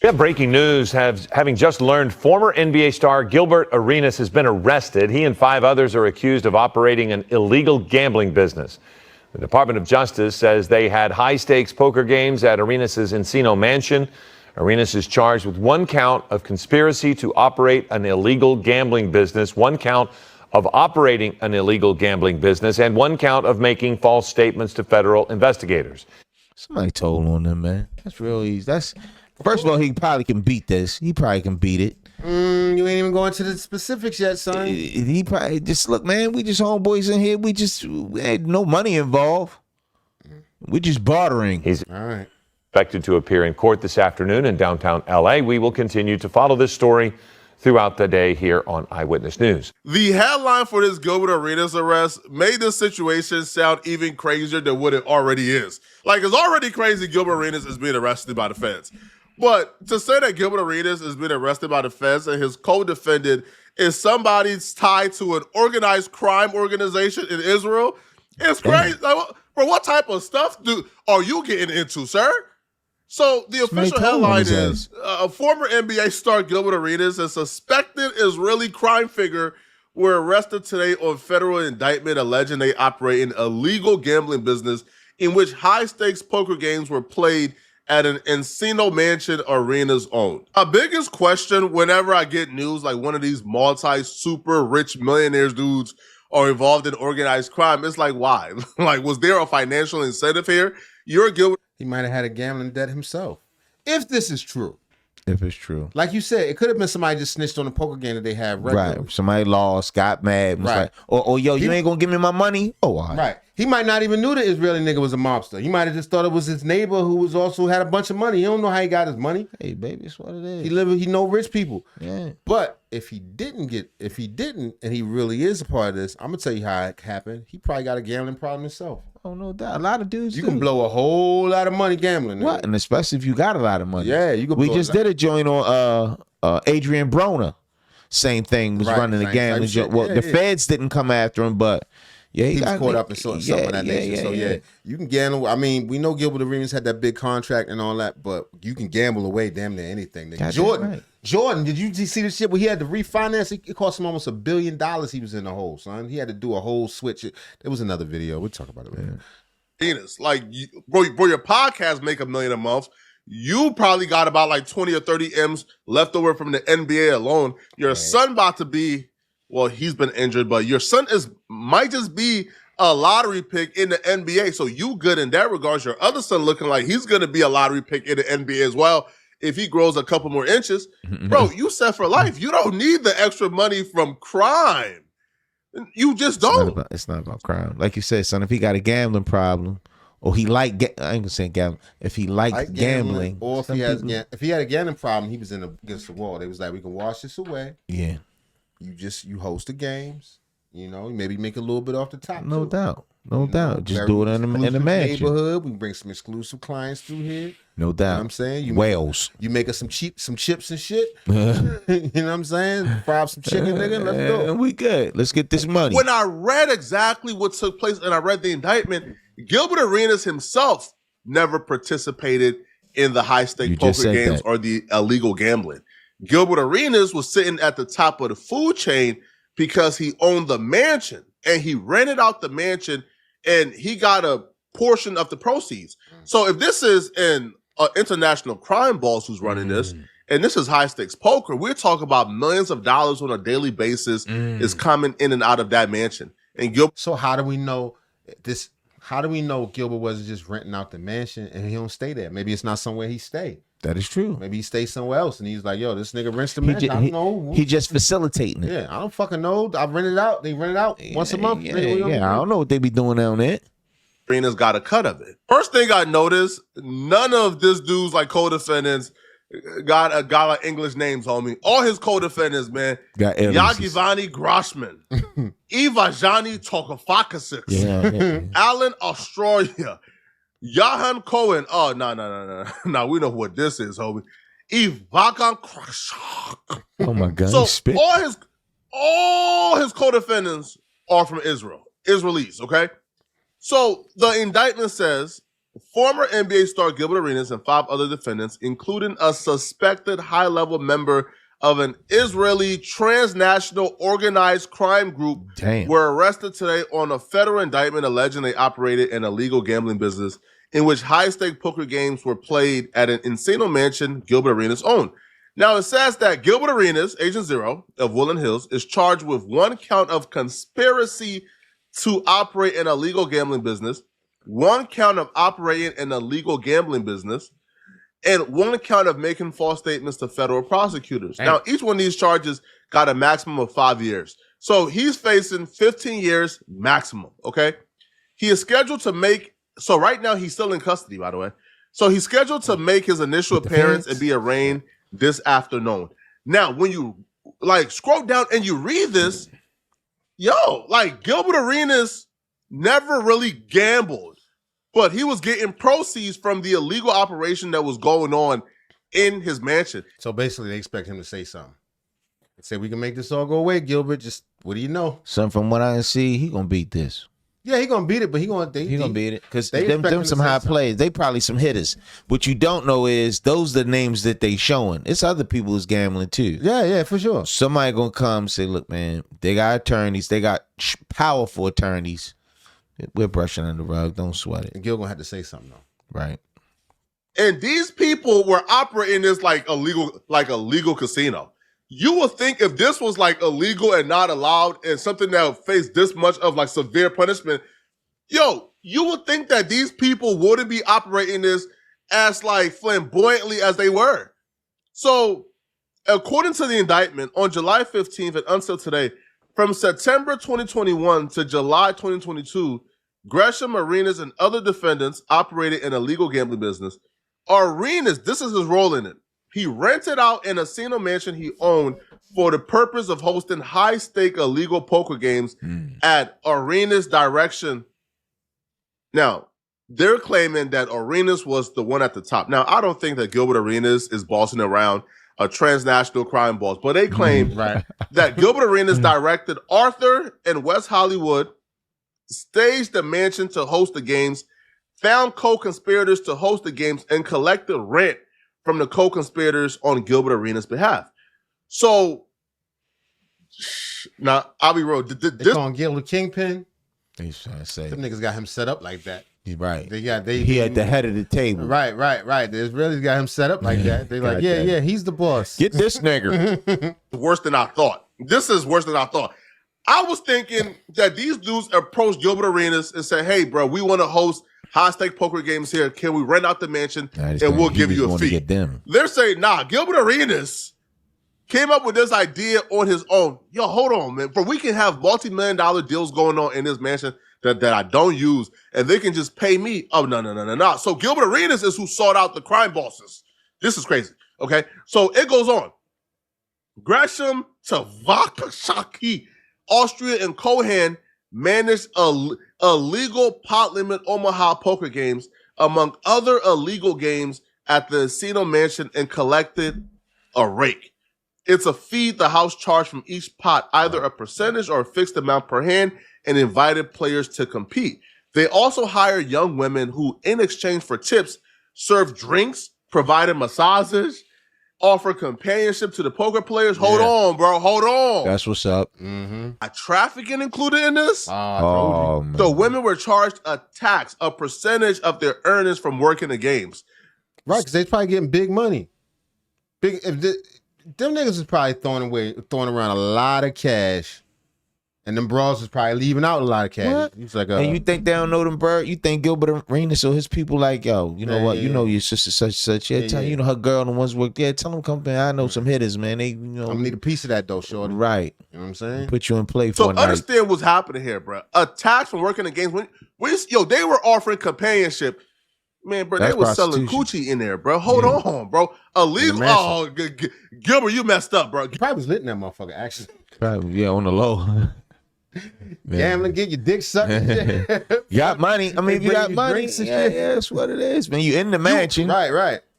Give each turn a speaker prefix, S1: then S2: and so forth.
S1: We have breaking news. Having just learned, former NBA star Gillbert Arenas has been arrested. He and 5 others are accused of operating an illegal gambling business. The Department of Justice says they had high-stakes poker games at Arenas' Encino mansion. Arenas is charged with 1 count of conspiracy to operate an illegal gambling business, 1 count of operating an illegal gambling business, and 1 count of making false statements to federal investigators.
S2: Somebody told on them, man. That's real easy. First of all, he probably can beat this. He probably can beat it.
S3: You ain't even going to the specifics yet, son.
S2: He probably just look, man. We just homeboys in here. We had no money involved. We're just bartering.
S1: He's
S3: all right.
S1: Expected to appear in court this afternoon in downtown L.A. We will continue to follow this story throughout the day here on Eyewitness News.
S4: The headline for this Gillbert Arenas arrest made this situation sound even crazier than what it already is. Like, it's already crazy Gillbert Arenas is being arrested by the feds. But to say that Gillbert Arenas has been arrested by the feds and his co-defendant is somebody tied to an organized crime organization in Israel, it's crazy. Like, bro, what type of stuff are you getting into, sir? So the official headline is former NBA star Gillbert Arenas, a suspected Israeli crime figure, were arrested today on federal indictment alleging they operate an illegal gambling business in which high-stakes poker games were played at an Encino mansion Arenas owned. My biggest question whenever I get news like one of these multi-super rich millionaires dudes are involved in organized crime, it's like, why? Like, was there a financial incentive here? You're Gilbert.
S3: He might have had a gambling debt himself. If this is true.
S2: If it's true.
S3: Like you said, it could have been somebody just snitched on the poker game that they had regularly.
S2: Right. Somebody lost, got mad. Was like, yo, you ain't going to give me my money? Oh, all right.
S3: Right. He might not even knew the Israeli nigga was a mobster. He might have just thought it was his neighbor who was also had a bunch of money. He don't know how he got his money.
S2: Hey, baby, it's what it is.
S3: He know rich people.
S2: Yeah.
S3: But if he didn't, and he really is a part of this, I'm gonna tell you how it happened. He probably got a gambling problem himself.
S2: Oh, no doubt. A lot of dudes
S3: You can blow a whole lot of money gambling.
S2: What? And especially if you got a lot of money.
S3: Yeah, you can.
S2: We just did a joint on Adrian Broner. Same thing, was running the gambling joint. Well, the feds didn't come after him, but yeah,
S3: he was caught up in something of that nature. So you can gamble. I mean, we know Gillbert Arenas had that big contract and all that, but you can gamble away damn near anything. Jordan, did you see the shit where he had to refinance? It cost him almost $1 billion. He was in the hole, son. He had to do a whole switch. There was another video. We'll talk about it later.
S4: Arenas, like, bro, your podcast make $1 million a month. You probably got about like 20 or 30 M's left over from the NBA alone. Your son about to be, well, he's been injured, but your son might just be a lottery pick in the NBA. So you good in that regards. Your other son looking like he's going to be a lottery pick in the NBA as well if he grows a couple more inches. Bro, you set for life. You don't need the extra money from crime. You just don't.
S2: It's not about crime. Like you said, son, if he got a gambling problem, or he I ain't gonna say gambling. If he liked gambling,
S3: or if he had a gambling problem, he was against the wall. They was like, we can wash this away.
S2: Yeah.
S3: You host the games. You know, maybe make a little bit off the top.
S2: No doubt. Just do it in the mansion.
S3: Neighborhood. We can bring some exclusive clients through here.
S2: No doubt.
S3: You know what I'm saying?
S2: Whales.
S3: You make us some chips and shit. You know what I'm saying? Fry up some chicken, nigga. Let's go.
S2: We good. Let's get this money.
S4: When I read exactly what took place and I read the indictment, Gillbert Arenas himself never participated in the high-stake poker games or the illegal gambling. Gillbert Arenas was sitting at the top of the food chain because he owned the mansion and he rented out the mansion and he got a portion of the proceeds. So if this is an international crime boss who's running this, and this is high stakes poker, we're talking about millions of dollars on a daily basis is coming in and out of that mansion. And
S3: so how do we know this? How do we know Gillbert wasn't just renting out the mansion and he don't stay there? Maybe it's not somewhere he stayed.
S2: That is true.
S3: Maybe he stays somewhere else and he's like, yo, this nigga rents the mansion. I don't know.
S2: He just facilitating it.
S3: Yeah, I don't fucking know. I rent it out. They rent it out once a month.
S2: I don't know what they be doing down there.
S4: Arenas got a cut of it. First thing I noticed, none of this dude's like co-defendants got like English names, homie. All his co-defendants, man. Yagivani Grossman, Ivajani Tokafakasik, Alan Australia, Yahan Cohen. Oh, no. We know what this is, homie. Ivakan Krashak.
S2: Oh my God.
S4: So all his co-defendants are from Israel. Israelis, okay? So the indictment says former NBA star Gillbert Arenas and 5 other defendants, including a suspected high-level member of an Israeli transnational organized crime group, were arrested today on a federal indictment alleging they operated an illegal gambling business in which high-stake poker games were played at an Encino mansion Gillbert Arenas owned. Now, it says that Gillbert Arenas, Agent Zero of Woodland Hills, is charged with 1 count of conspiracy to operate an illegal gambling business, 1 count of operating an illegal gambling business, and 1 count of making false statements to federal prosecutors. Now, each one of these charges got a maximum of 5 years. So he's facing 15 years maximum, okay? He is scheduled to make, so right now he's still in custody, by the way. So he's scheduled to make his initial appearance and be arraigned this afternoon. Now, when you like scroll down and you read this, like Gillbert Arenas never really gambled, but he was getting proceeds from the illegal operation that was going on in his mansion.
S3: So basically, they expect him to say something. They say, we can make this all go away, Gilbert. Just, what do you know?
S2: Something from what I see, he gonna beat this.
S3: Yeah, he gonna beat it, but he gonna
S2: beat it because them some high players. They probably some hitters. What you don't know is those are the names that they showing. It's other people who's gambling too.
S3: Yeah, for sure.
S2: Somebody gonna come and say, look, man, they got attorneys. They got powerful attorneys. We're brushing under the rug. Don't sweat it.
S3: And Gil gonna have to say something though.
S2: Right.
S4: And these people were operating this like a legal casino. You would think if this was like illegal and not allowed and something that faced this much of like severe punishment, you would think that these people wouldn't be operating this as like flamboyantly as they were. So according to the indictment, on July 15th and until today, from September 2021 to July 2022, Gresham, Arenas, and other defendants operated an illegal gambling business. Arenas, this is his role in it. He rented out an Encino mansion he owned for the purpose of hosting high-stake illegal poker games at Arenas' direction. Now, they're claiming that Arenas was the one at the top. Now, I don't think that Gillbert Arenas is bossing around a transnational crime boss, but they claim that Gillbert Arenas directed Arthur and West Hollywood, staged the mansion to host the games, found co-conspirators to host the games, and collected rent from the co-conspirators on Gillbert Arenas' behalf. So, now, I'll be real.
S3: They call him Gil the Kingpin.
S2: He's trying to say.
S3: Them niggas got him set up like that.
S2: He's right.
S3: He
S2: at the head of the table.
S3: Right. The Israelis got him set up like that. They're like, yeah, he's the boss.
S2: Get this nigger.
S4: Worse than I thought. This is worse than I thought. I was thinking that these dudes approached Gillbert Arenas and said, hey, bro, we want to host high-stake poker games here. Can we rent out the mansion and we'll give you a fee? They're saying, nah, Gillbert Arenas came up with this idea on his own. Yo, hold on, man. For we can have multi-million-dollar deals going on in this mansion that I don't use, and they can just pay me. Oh, no. So Gillbert Arenas is who sought out the crime bosses. This is crazy, okay? So it goes on. Gresham, Tavakashaki, Austria, and Cohen managed illegal pot limit Omaha poker games, among other illegal games at the Encino mansion, and collected a rake. It's a fee the house charged from each pot, either a percentage or a fixed amount per hand, and invited players to compete. They also hired young women who, in exchange for tips, served drinks, provided massages, offer companionship to the poker players. Hold on, bro. Hold on.
S2: That's what's up.
S4: A trafficking included in this?
S2: Man.
S4: The women were charged a tax, a percentage of their earnings from working the games.
S3: Right, because they're probably getting big money. Them niggas is probably throwing around a lot of cash. And them bras was probably leaving out a lot of cash. He's like,
S2: and you think they don't know them, bro? You think Gillbert Arenas, so his people like, yo, you know what? You know your sister such. You know her girl and the ones work. Yeah, tell them come in. I know some hitters, man. They,
S3: I'm gonna need a piece of that though, shorty.
S2: Right.
S3: You know what I'm saying?
S2: Put you in play for a night.
S4: So understand what's happening here, bro. A tax from working the games. They were offering companionship. Man, bro, they were selling coochie in there, bro. Hold on, bro. Illegal. Oh, Gilbert, you messed up, bro.
S3: He probably was lit in that motherfucker, actually.
S2: Probably, on the low.
S3: Gambling, get your dick sucked.
S2: Got money. I mean, if you got money, yeah, that's what it is, man. You in the mansion.
S3: Right.